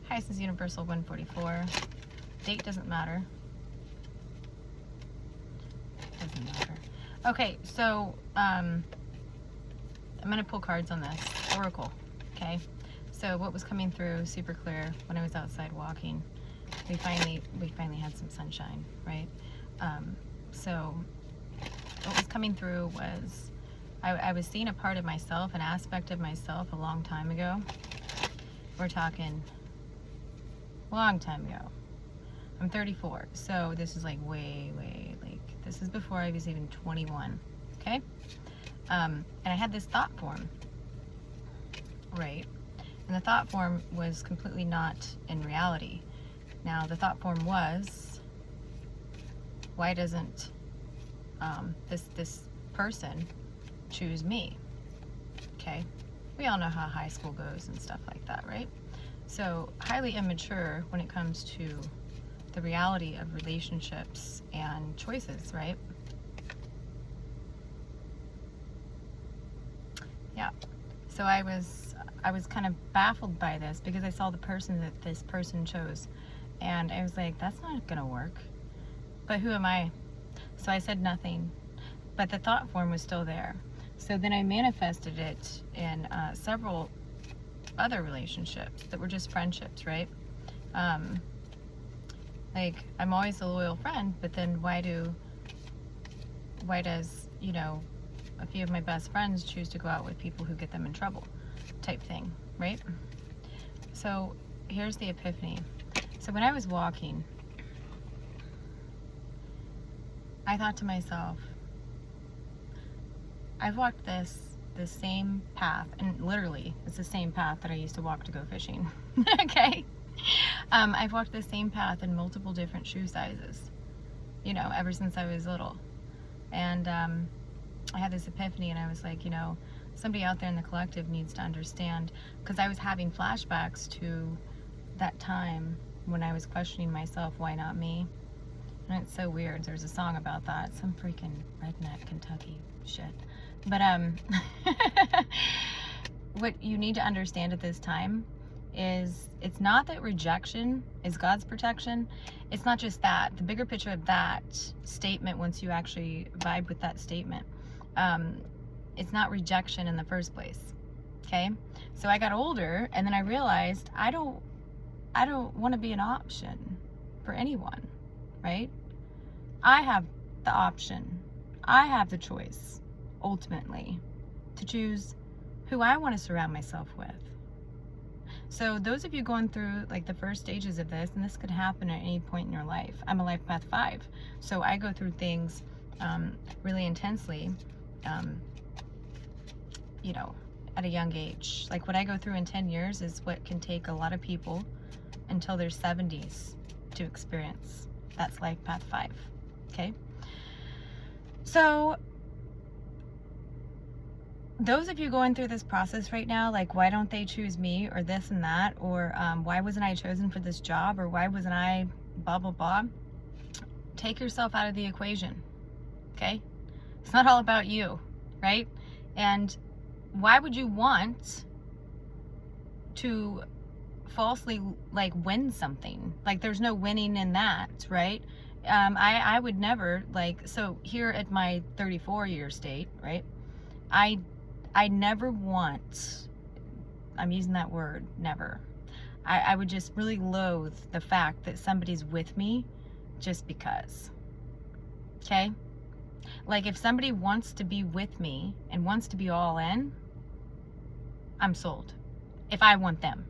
Highest is universal 144. Date doesn't matter. Doesn't matter. Okay, so I'm gonna pull cards on this. Oracle. Okay. So what was coming through super clear when I was outside walking. We finally had some sunshine, right? So what was coming through was I was seeing a part of myself, an aspect of myself a long time ago. We're talking long time ago. I'm 34, so this is like way, like, this is before I was even 21, okay? And I had this thought form, right? And the thought form was completely not in reality. Now, the thought form was, why doesn't this person choose me? Okay? We all know how high school goes and stuff like that, right? So, highly immature when it comes to the reality of relationships and choices, right? Yeah. So I was kind of baffled by this because I saw the person that this person chose, and I was like, that's not gonna work. But who am I? So I said nothing, but the thought form was still there. So then I manifested it in several other relationships that were just friendships, right? Like, I'm always a loyal friend, but then why does, you know, a few of my best friends choose to go out with people who get them in trouble, type thing, right? So here's the epiphany. So when I was walking, I thought to myself, I've walked the same path, and literally it's the same path that I used to walk to go fishing. Okay. I've walked the same path in multiple different shoe sizes, you know, ever since I was little. And I had this epiphany, and I was like, you know, somebody out there in the collective needs to understand, because I was having flashbacks to that time when I was questioning myself, why not me? And it's so weird. There's a song about that, some freaking redneck Kentucky shit. But what you need to understand at this time is, it's not that rejection is God's protection. It's not just that. The bigger picture of that statement, once you actually vibe with that statement, it's not rejection in the first place. Okay? So I got older, and then I realized I don't want to be an option for anyone, right? I have the option. I have the choice, ultimately, to choose who I want to surround myself with. So those of you going through like the first stages of this, and this could happen at any point in your life. I'm a life path 5, so I go through things really intensely, you know, at a young age. Like what I go through in 10 years is what can take a lot of people until their 70s to experience. That's life path 5. Okay? So those of you going through this process right now, like, why don't they choose me, or this and that, or why wasn't I chosen for this job, or why wasn't I blah, blah, blah, take yourself out of the equation, okay? It's not all about you, right? And why would you want to falsely, like, win something? Like, there's no winning in that, right? I would never, like, so here at my 34-year state, right, I never want, I'm using that word, never. I would just really loathe the fact that somebody's with me just because. Okay? Like, if somebody wants to be with me and wants to be all in, I'm sold. If I want them.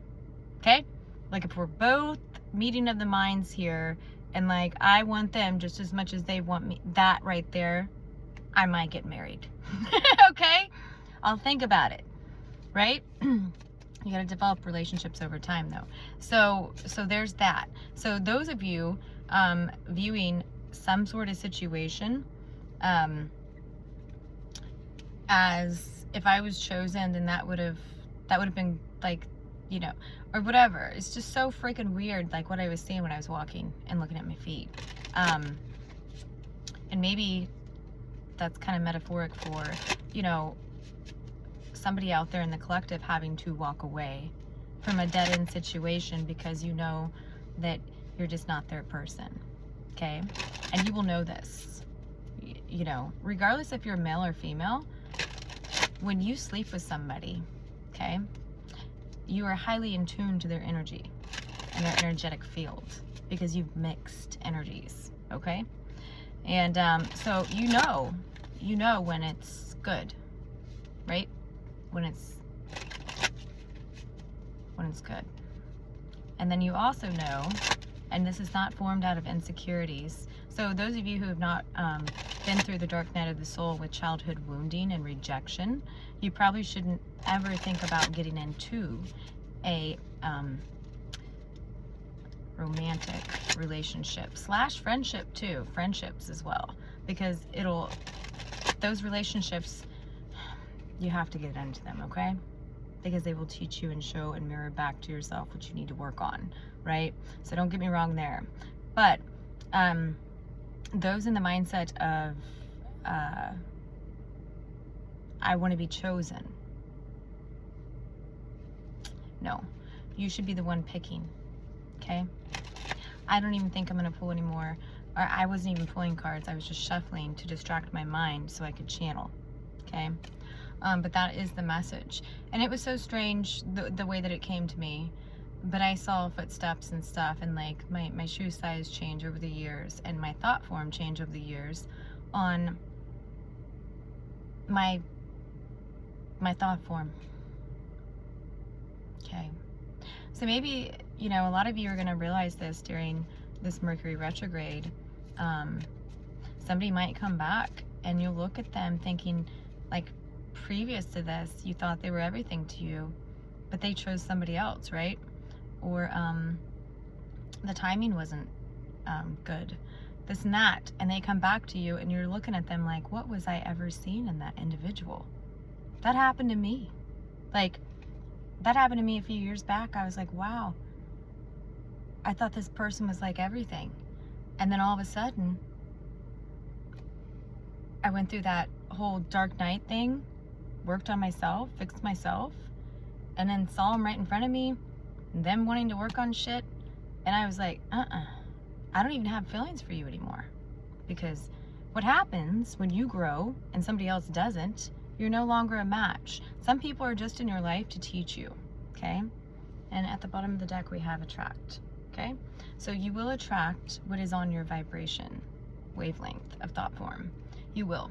Okay? Like, if we're both meeting of the minds here, and like, I want them just as much as they want me, that right there, I might get married. Okay? I'll think about it, right? You got to develop relationships over time, though. So there's that. So those of you viewing some sort of situation as if I was chosen, then that would have been like, you know, or whatever. It's just so freaking weird, like what I was seeing when I was walking and looking at my feet. And maybe that's kind of metaphoric for, you know, somebody out there in the collective having to walk away from a dead-end situation because you know that you're just not their person, okay? And you will know this, you know, regardless if you're male or female, when you sleep with somebody, okay, you are highly in tune to their energy and their energetic field because you've mixed energies, okay? And so you know when it's good, right? When it's good. And then you also know, and this is not formed out of insecurities. So those of you who have not been through the dark night of the soul with childhood wounding and rejection, you probably shouldn't ever think about getting into a romantic relationship / friendship too, friendships as well, because those relationships, you have to get into them, okay? Because they will teach you and show and mirror back to yourself what you need to work on, right? So don't get me wrong there. But those in the mindset of I want to be chosen, no, you should be the one picking, okay? I don't even think I'm going to pull anymore, or I wasn't even pulling cards. I was just shuffling to distract my mind so I could channel, okay? But that is the message. And it was so strange the way that it came to me. But I saw footsteps and stuff, and like my shoe size change over the years, and my thought form change over the years on my thought form. Okay. So maybe, you know, a lot of you are going to realize this during this Mercury retrograde. Somebody might come back and you'll look at them thinking, like, previous to this, you thought they were everything to you, but they chose somebody else, right? Or the timing wasn't good, this and that, and they come back to you and you're looking at them like, what was I ever seeing in that individual? That happened to me. Like, that happened to me a few years back. I was like, wow, I thought this person was like everything. And then all of a sudden, I went through that whole dark night thing, worked on myself, fixed myself, and then saw them right in front of me, and them wanting to work on shit. And I was like, I don't even have feelings for you anymore. Because what happens when you grow and somebody else doesn't, you're no longer a match. Some people are just in your life to teach you, okay? And at the bottom of the deck, we have attract, okay? So you will attract what is on your vibration wavelength of thought form. You will.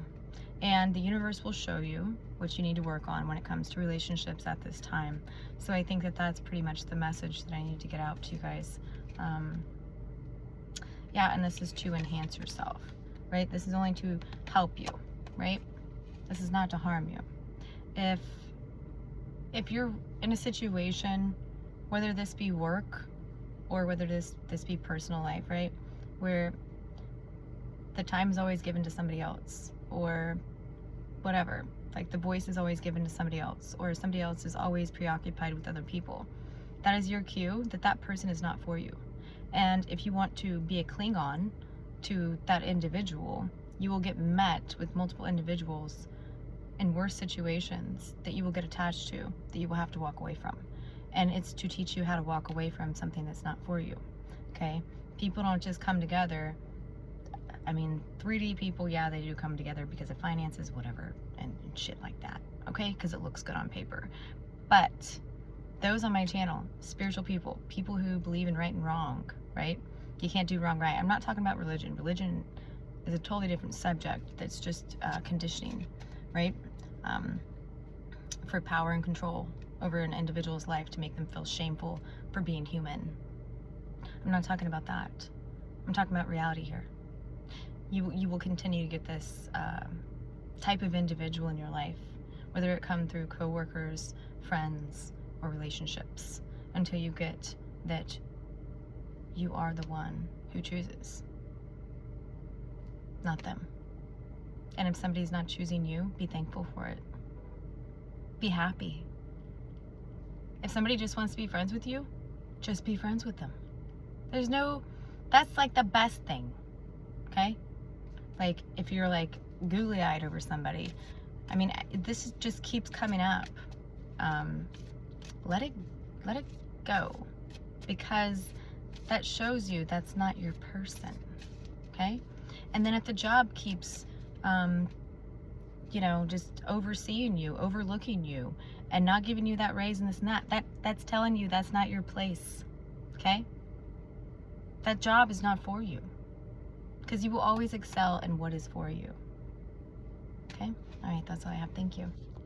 And the universe will show you what you need to work on when it comes to relationships at this time. So I think that that's pretty much the message that I need to get out to you guys. Yeah, and this is to enhance yourself, right? This is only to help you, right? This is not to harm you. If you're in a situation, whether this be work or whether this be personal life, right, where the time is always given to somebody else, or whatever, like the voice is always given to somebody else, or somebody else is always preoccupied with other people, that is your cue that that person is not for you. And if you want to be a Klingon to that individual, you will get met with multiple individuals in worse situations that you will get attached to, that you will have to walk away from. And it's to teach you how to walk away from something that's not for you, okay? People don't just come together. I mean, 3D people, yeah, they do come together because of finances, whatever, and shit like that, okay? Because it looks good on paper. But those on my channel, spiritual people, people who believe in right and wrong, right? You can't do wrong right. I'm not talking about religion. Religion is a totally different subject that's just conditioning, right? For power and control over an individual's life to make them feel shameful for being human. I'm not talking about that. I'm talking about reality here. You will continue to get this type of individual in your life, whether it come through coworkers, friends, or relationships, until you get that you are the one who chooses, not them. And if somebody's not choosing you, be thankful for it. Be happy. If somebody just wants to be friends with you, just be friends with them. That's like the best thing, okay? Like, if you're like googly-eyed over somebody, I mean, this just keeps coming up. Let Let it go, because that shows you that's not your person. Okay? And then if the job keeps, just overseeing you, overlooking you, and not giving you that raise and this and that's telling you that's not your place. Okay? That job is not for you, because you will always excel in what is for you. Okay? All right, that's all I have. Thank you.